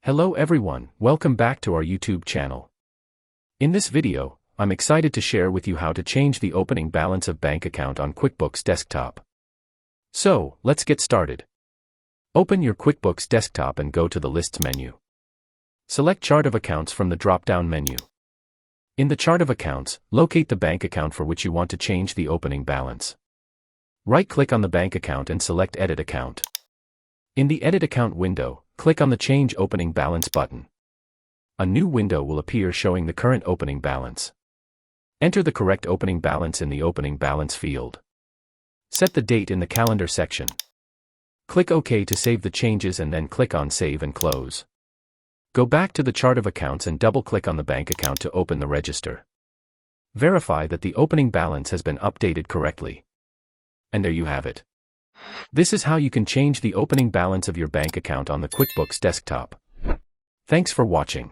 Hello everyone, welcome back to our YouTube channel. In this video, I'm excited to share with you how to change the opening balance of bank account on QuickBooks Desktop. So, let's get started. Open your QuickBooks Desktop and go to the Lists menu. Select Chart of Accounts from the drop-down menu. In the Chart of Accounts, locate the bank account for which you want to change the opening balance. Right-click on the bank account and select Edit Account. In the Edit Account window, click on the Change Opening Balance button. A new window will appear showing the current opening balance. Enter the correct opening balance in the Opening Balance field. Set the date in the Calendar section. Click OK to save the changes and then click on Save and Close. Go back to the Chart of Accounts and double-click on the bank account to open the register. Verify that the opening balance has been updated correctly. And there you have it. This is how you can change the opening balance of your bank account on the QuickBooks Desktop. Thanks for watching.